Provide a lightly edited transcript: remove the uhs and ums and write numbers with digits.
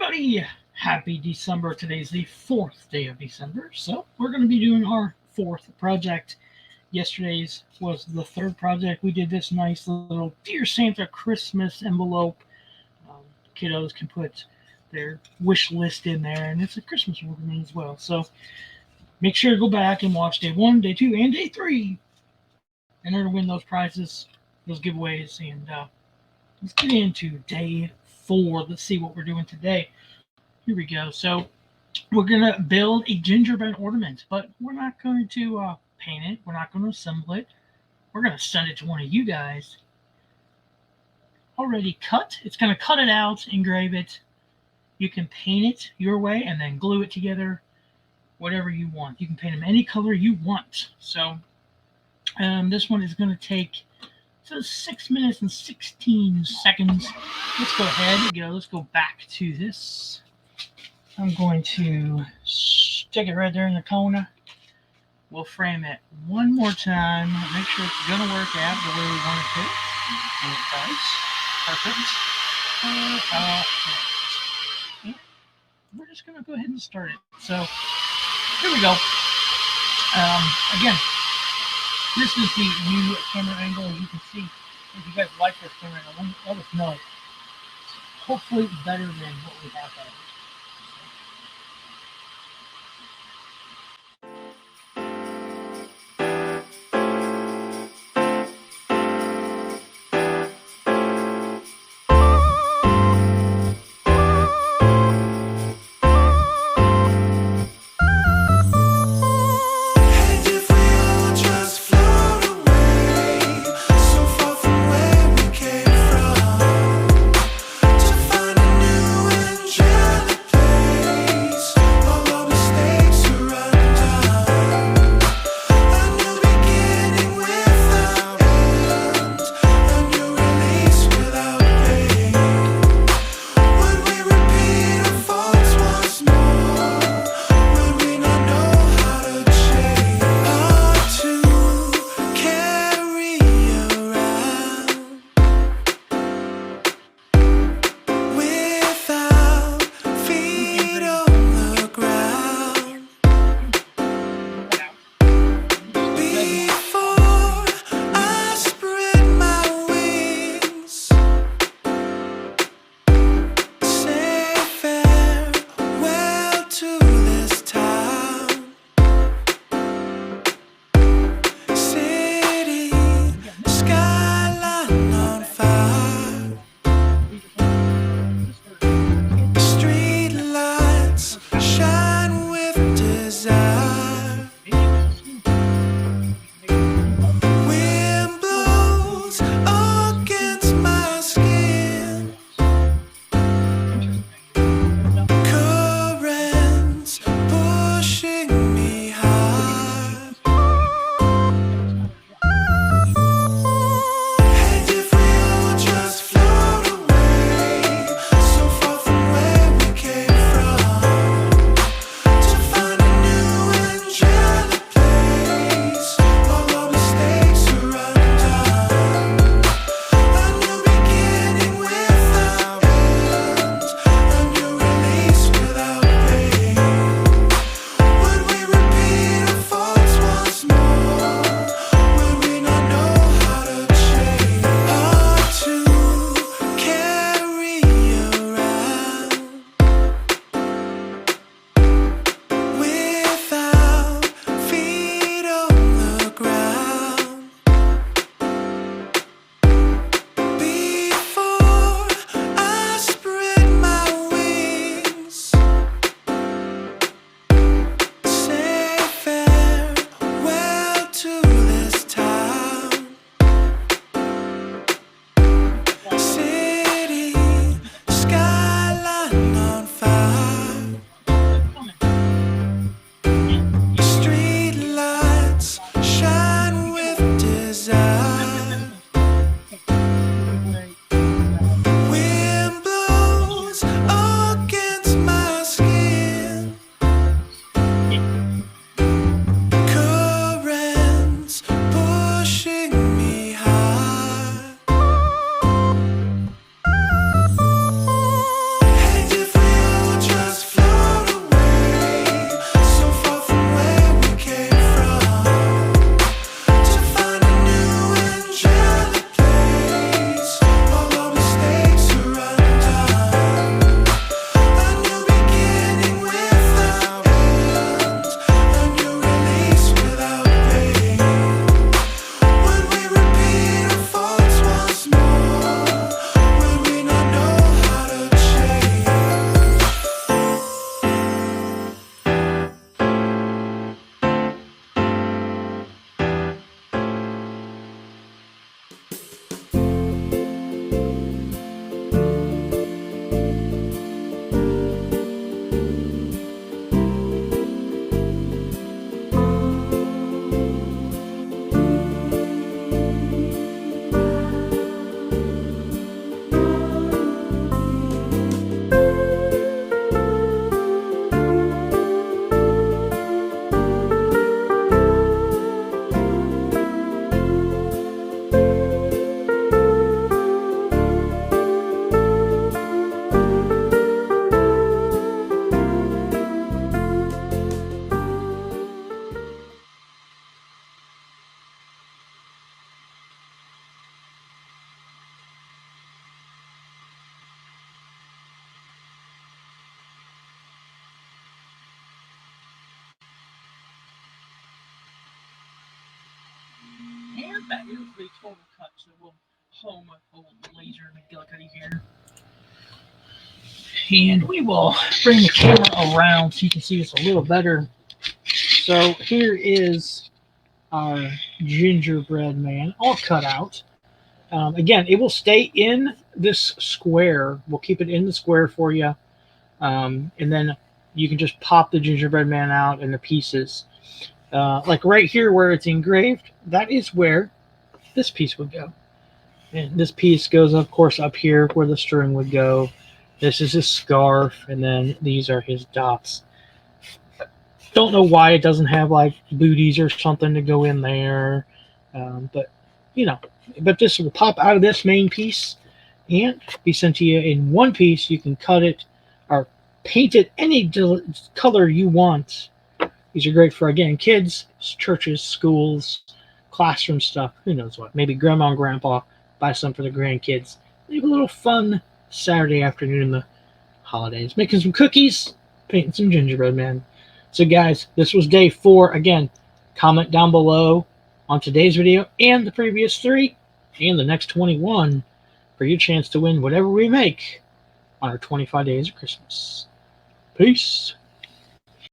everybody. Happy December. Today's the 4th day of December. So we're going to be doing our 4th project. Yesterday's was the 3rd project. We did this nice little Dear Santa Christmas envelope. Kiddos can put their wish list in there, and it's a Christmas ornament as well. So make sure to go back and watch day 1, day 2, and day 3 in order to win those prizes, those giveaways. And let's get into day 4. Let's see what we're doing today. Here we go. So we're going to build a gingerbread ornament, but we're not going to paint it. We're not going to assemble it. We're going to send it to one of you guys already cut. It's going to cut it out, engrave it. You can paint it your way and then glue it together, whatever you want. You can paint them any color you want. So this one is going to take 6 minutes and 16 seconds. Let's go ahead. Let's go back to this. I'm going to stick it right there in the corner. We'll frame it one more time. Make sure it's going to work out the way we want it to. And it does. Perfect. And we're just going to go ahead and start it. So here we go. Again, this is the new camera angle. As you can see, if you guys like this camera angle, let us know. Hopefully it's better than what we have out. That is the total cut, so we'll home a little laser McGillicuddy here. And we will bring the camera around so you can see this a little better. So here is our gingerbread man all cut out. Again, it will stay in this square. We'll keep it in the square for you. And then you can just pop the gingerbread man out in the pieces. Like right here where it's engraved, that is where this piece would go. And this piece goes, of course, up here where the string would go. This is his scarf, and then these are his dots. Don't know why it doesn't have like booties or something to go in there, but you know. But this will pop out of this main piece and be sent to you in one piece. You can cut it or paint it any color you want. These are great for, again, kids, churches, schools, classroom stuff. Who knows what? Maybe grandma and grandpa buy some for the grandkids. Leave a little fun Saturday afternoon in the holidays. Making some cookies, painting some gingerbread man. So guys, this was day 4. Again, comment down below on today's video and the previous 3 and the next 21 for your chance to win whatever we make on our 25 days of Christmas. Peace.